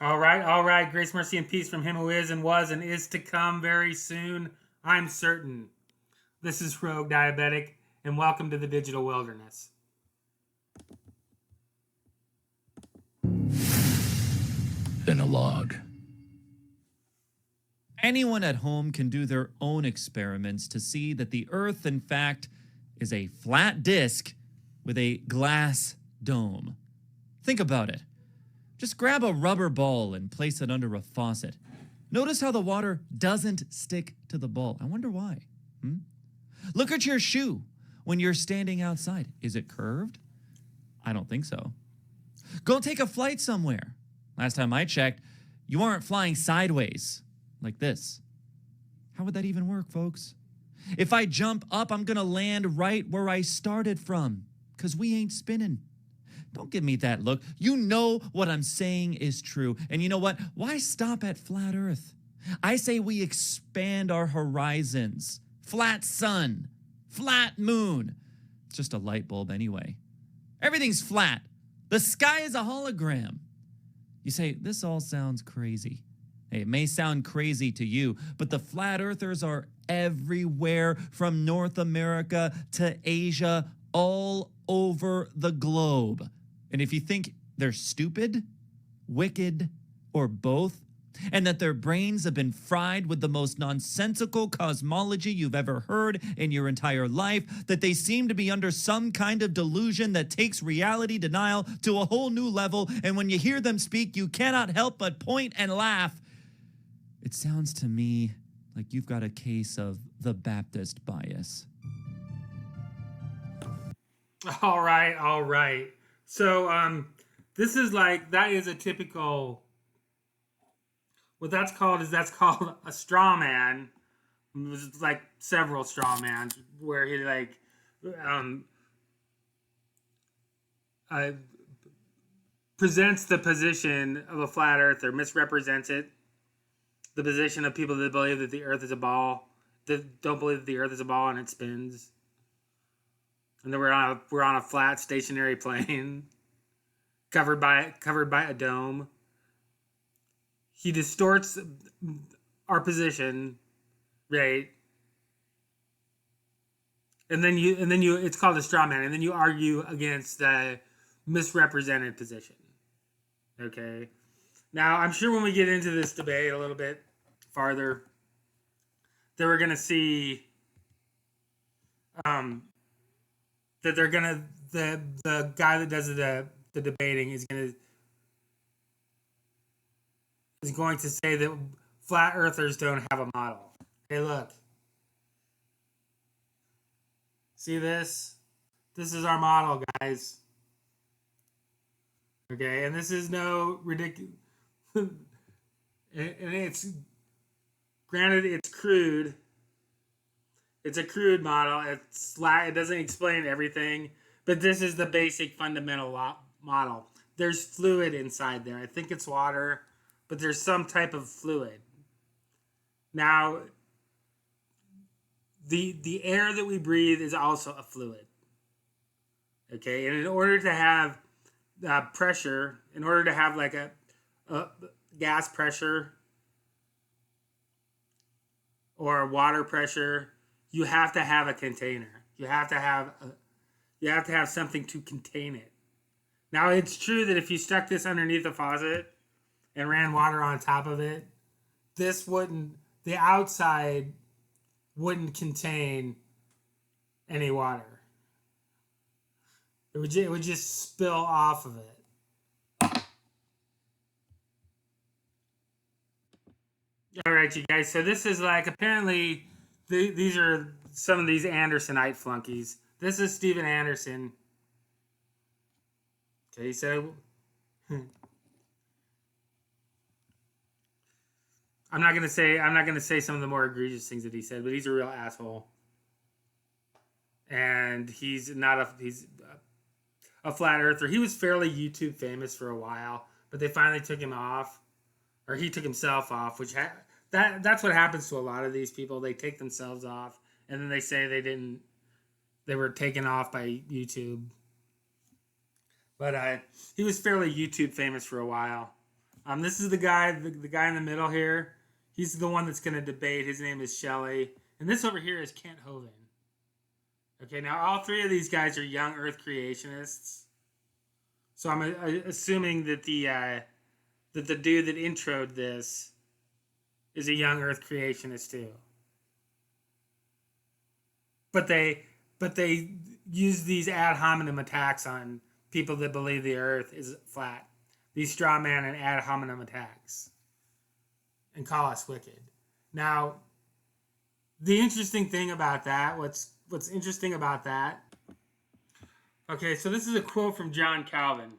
All right. Grace, mercy, and peace from him who is and was and is to come very soon. I'm certain. This is Rogue Diabetic, and welcome to the digital wilderness. Then a log. Anyone at home can do their own experiments to see that the Earth, in fact, is a flat disk with a glass dome. Think about it. Just grab a rubber ball and place it under a faucet. Notice how the water doesn't stick to the ball. I wonder why. Look at your shoe when you're standing outside. Is it curved? I don't think so. Go take a flight somewhere. Last time I checked, you aren't flying sideways like this. How would that even work, folks? If I jump up, I'm gonna land right where I started from, because we ain't spinning. Don't give me that look. You know what I'm saying is true. And you know what? Why stop at flat Earth? I say we expand our horizons. Flat sun, flat moon. It's just a light bulb anyway. Everything's flat. The sky is a hologram. You say, this all sounds crazy. Hey, it may sound crazy to you, but the flat earthers are everywhere from North America to Asia, all over the globe. And if you think they're stupid, wicked, or both, and that their brains have been fried with the most nonsensical cosmology you've ever heard in your entire life, that they seem to be under some kind of delusion that takes reality denial to a whole new level, and when you hear them speak, you cannot help but point and laugh. It sounds to me like you've got a case of the Baptist bias. All right. So, this is that is a typical. What that's called a straw man. There's like several straw mans where he um, uh, presents the position of a flat earther, misrepresents it, the position of people that believe that the Earth is a ball, that don't believe that the Earth is a ball and it spins, and then we're on a flat stationary plane covered by a dome. He distorts our position, right? And then you it's called a straw man, and then you argue against the misrepresented position. Okay. Now, I'm sure when we get into this debate a little bit farther, that we're gonna see that they're gonna the guy that does the debating is going to say that flat earthers don't have a model. Hey, look. See this? This is our model, guys. Okay, and this is no ridiculous. And it's granted, it's crude. It's a crude model. It doesn't explain everything, but this is the basic fundamental model. There's fluid inside there. I think it's water, but there's some type of fluid. Now, the air that we breathe is also a fluid. Okay, and in order to have pressure, in order to have like a gas pressure or water pressure, you have to have a container. You have to have something to contain it. Now, it's true that if you stuck this underneath a faucet and ran water on top of it, the outside wouldn't contain any water. It would just spill off of it. All right, you guys. So this is apparently these are some of these Andersonite flunkies. This is Steven Anderson. Okay, so I'm not gonna say some of the more egregious things that he said, but he's a real asshole, and he's a flat earther. He was fairly YouTube famous for a while, but they finally took him off, or he took himself off, which that's what happens to a lot of these people. They take themselves off, and then they say they were taken off by YouTube. But he was fairly YouTube famous for a while. This is the guy, the guy in the middle here. He's the one that's going to debate. His name is Shelley. And this over here is Kent Hovind. Okay, now all three of these guys are young Earth creationists. So I'm assuming that the dude that introed this is a young Earth creationist too. But they use these ad hominem attacks on people that believe the Earth is flat. These straw man and ad hominem attacks, and call us wicked. Now, the interesting thing about that, what's interesting about that? Okay, so this is a quote from John Calvin.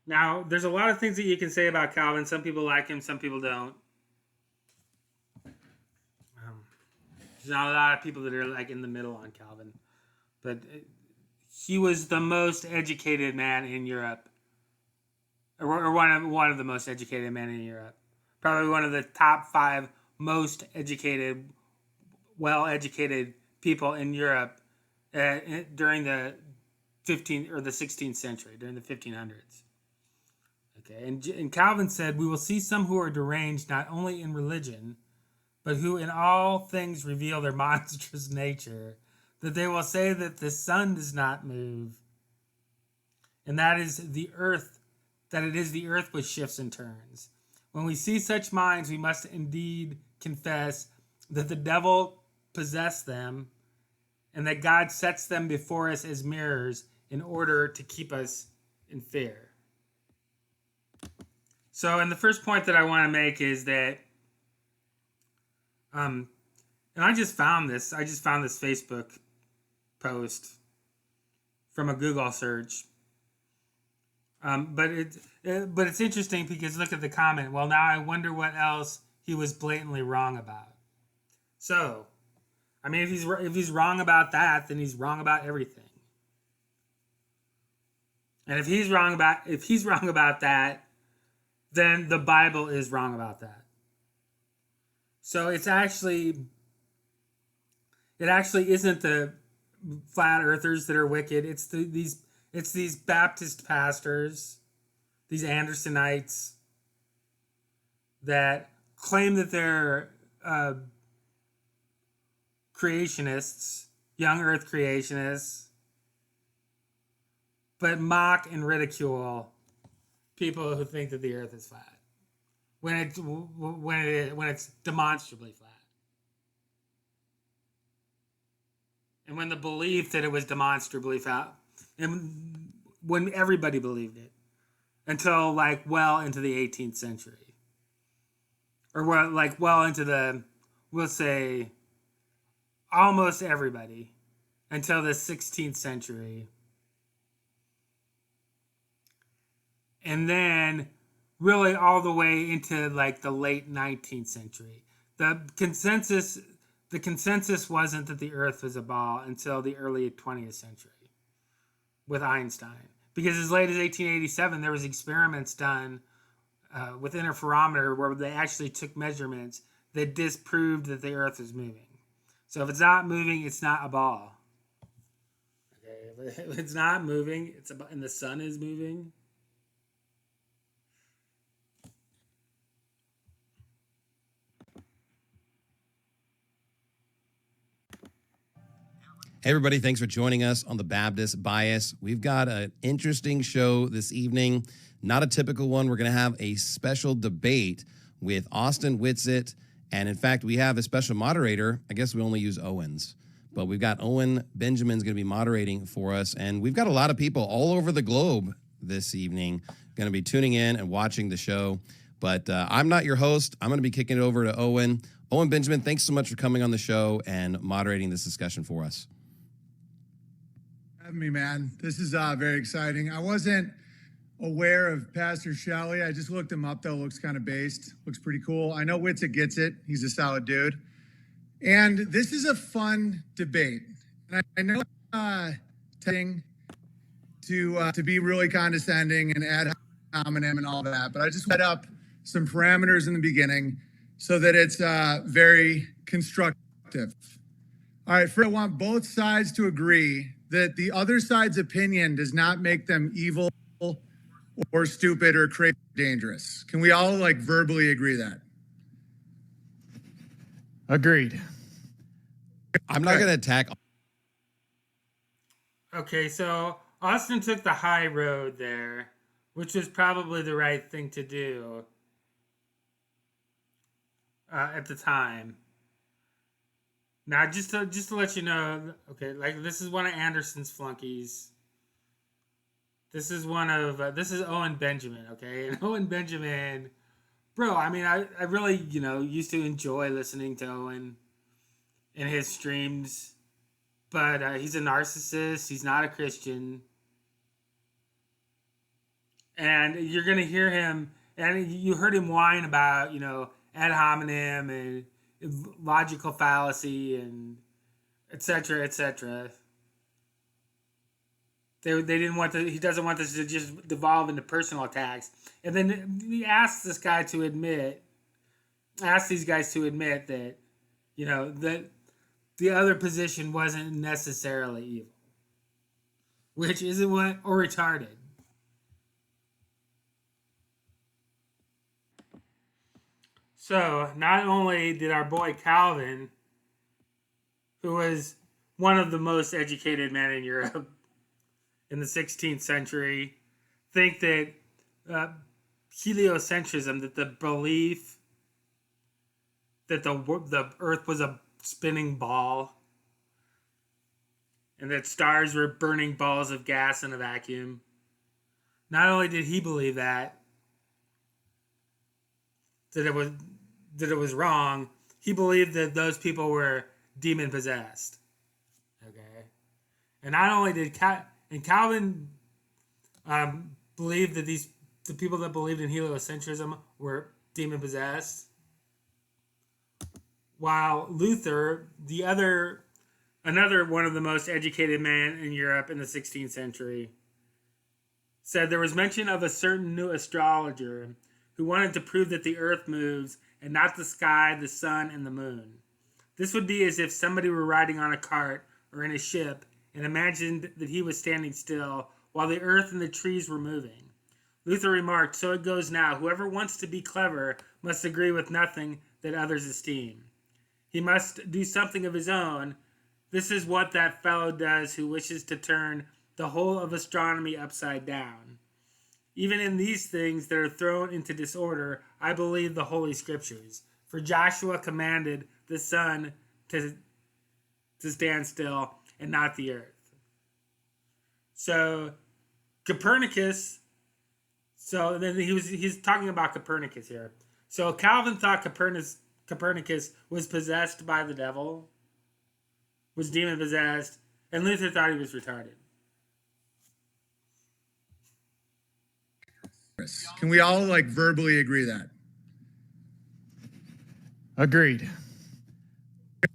Now, there's a lot of things that you can say about Calvin. Some people like him, some people don't. There's not a lot of people that are like in the middle on Calvin, but he was the most educated man in Europe, or one of the most educated men in Europe. Probably one of the top 5 most educated, well-educated people in Europe during the 15th or the 16th century, during the 1500s. Okay, and Calvin said, "We will see some who are deranged not only in religion, but who in all things reveal their monstrous nature, that they will say that the sun does not move, and that it is the earth which shifts and turns. When we see such minds, we must indeed confess that the devil possessed them, and that God sets them before us as mirrors in order to keep us in fear." So, and the first point that I want to make is that, and I just found this Facebook post from a Google search. But it's interesting because look at the comment. Well, now I wonder what else he was blatantly wrong about. So, I mean, if he's wrong about that, then he's wrong about everything. And if he's wrong about that, then the Bible is wrong about that. So it actually isn't the flat earthers that are wicked. It's these Baptist pastors, these Andersonites, that claim that they're creationists, young Earth creationists, but mock and ridicule people who think that the Earth is flat when it's demonstrably flat, and when the belief that it was demonstrably flat, and when everybody believed it until like well into the 18th century, or well into the, we'll say, almost everybody until the 16th century. And then really all the way into like the late 19th century. The consensus wasn't that the Earth was a ball until the early 20th century with Einstein. Because as late as 1887, there was experiments done with interferometer where they actually took measurements that disproved that the Earth was moving. So if it's not moving, it's not a ball. Okay, if it's not moving, and the sun is moving. Hey, everybody. Thanks for joining us on the Baptist Bias. We've got an interesting show this evening. Not a typical one. We're going to have a special debate with Austin Witsit. And in fact, we have a special moderator. I guess we only use Owens. But we've got Owen Benjamin's going to be moderating for us. And we've got a lot of people all over the globe this evening going to be tuning in and watching the show. But I'm not your host. I'm going to be kicking it over to Owen. Owen Benjamin, thanks so much for coming on the show and moderating this discussion for us. Having me, man. This is very exciting. I wasn't aware of Pastor Shelley. I just looked him up, though. Looks kind of based. Looks pretty cool. I know Witsit gets it. He's a solid dude. And this is a fun debate. And I know tending to be really condescending and ad hominem and all that, but I just set up some parameters in the beginning so that it's very constructive. All right, first, I want both sides to agree that the other side's opinion does not make them evil or stupid or crazy dangerous. Can we all like verbally agree that? Agreed. I'm not going to attack. Okay, so Austin took the high road there, which was probably the right thing to do at the time. Now, just to let you know, okay, like this is one of Anderson's flunkies. This is this is Owen Benjamin, okay, and Owen Benjamin, bro. I mean, I really used to enjoy listening to Owen in his streams, but he's a narcissist. He's not a Christian, and you're gonna hear him, and you heard him whine about ad hominem and logical fallacy and etc. etc. They didn't want he doesn't want this to just devolve into personal attacks. And then he asks these guys to admit that that the other position wasn't necessarily evil, which isn't what or retarded. So not only did our boy Calvin, who was one of the most educated men in Europe in the 16th century, think that heliocentrism, that the belief that the Earth was a spinning ball and that stars were burning balls of gas in a vacuum. Not only did he believe that it was wrong, he believed that those people were demon possessed. Okay, and not only did Calvin believed that the people that believed in heliocentrism were demon possessed, while Luther, another one of the most educated men in Europe in the 16th century, said there was mention of a certain new astrologer who wanted to prove that the earth moves and not the sky, the sun, and the moon. This would be as if somebody were riding on a cart or in a ship and imagined that he was standing still while the earth and the trees were moving. Luther remarked, "So it goes now. Whoever wants to be clever must agree with nothing that others esteem. He must do something of his own. This is what that fellow does who wishes to turn the whole of astronomy upside down. Even in these things that are thrown into disorder, I believe the Holy Scriptures. For Joshua commanded the sun to stand still and not the earth." So Copernicus, so then he's talking about Copernicus here. So Calvin thought Copernicus was possessed by the devil, was demon possessed, and Luther thought he was retarded. Can we all like verbally agree that? Agreed.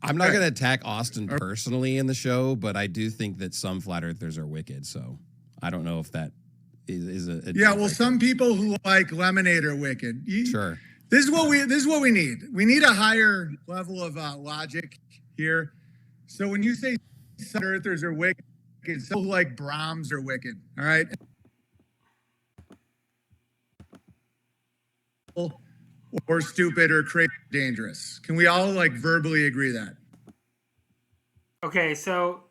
I'm not going to attack Austin personally in the show, but I do think that some flat earthers are wicked. So I don't know if that is a Yeah, well, some people who like lemonade are wicked. Sure. This is what we need. We need a higher level of logic here. So when you say some earthers are wicked, so like Brahms are wicked. All right. Or stupid or crazy dangerous. Can we all like verbally agree that? Okay, so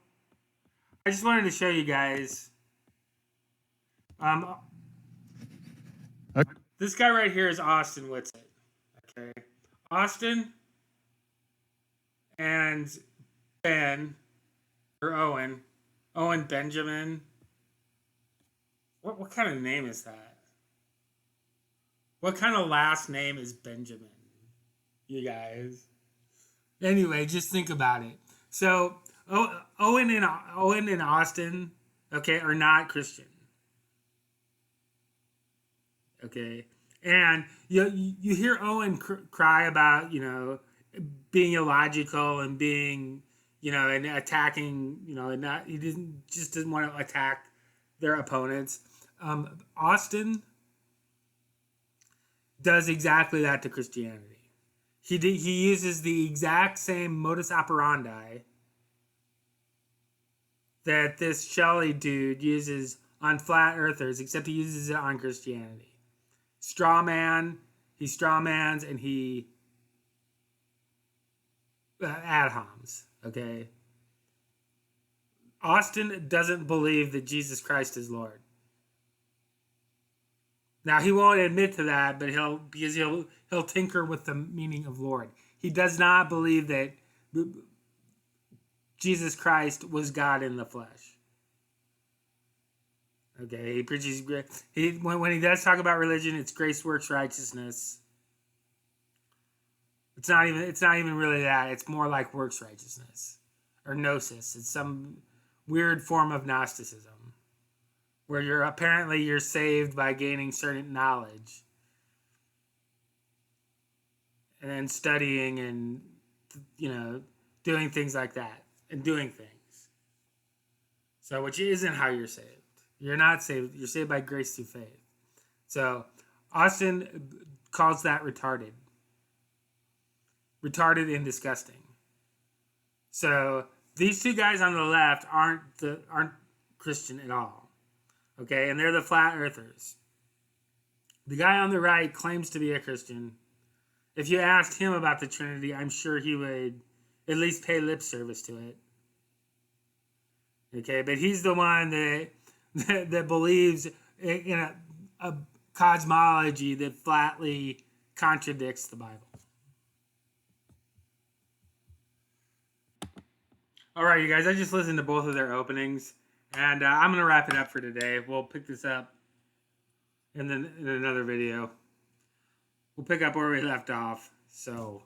I just wanted to show you guys. This guy right here is Austin Witsit. Okay, Austin and Ben or Owen Benjamin. What kind of name is that? What kind of last name is Benjamin? You guys. Anyway, just think about it. So Owen and Austin, okay, are not Christian. Okay, and you hear Owen cry about being illogical and being and attacking and not he doesn't want to attack their opponents. Austin does exactly that to Christianity. He uses the exact same modus operandi that this Shelley dude uses on flat earthers, except he uses it on Christianity. Straw man, he straw mans, and he ad homs, okay? Austin doesn't believe that Jesus Christ is Lord. Now he won't admit to that, but he'll tinker with the meaning of Lord. He does not believe that Jesus Christ was God in the flesh. Okay, he preaches when he does talk about religion, it's grace works righteousness. It's not even really that. It's more like works righteousness or gnosis. It's some weird form of Gnosticism where you're saved by gaining certain knowledge and then studying and doing things like that and doing things. So which isn't how you're saved. You're not saved. You're saved by grace through faith. So Austin calls that retarded. Retarded and disgusting. So these two guys on the left aren't Christian at all. Okay, and they're the flat earthers. The guy on the right claims to be a Christian. If you asked him about the Trinity, I'm sure he would at least pay lip service to it. Okay, but he's the one that believes in a cosmology that flatly contradicts the Bible. All right, you guys, I just listened to both of their openings, and I'm going to wrap it up for today. We'll pick this up in another video. We'll pick up where we left off. So,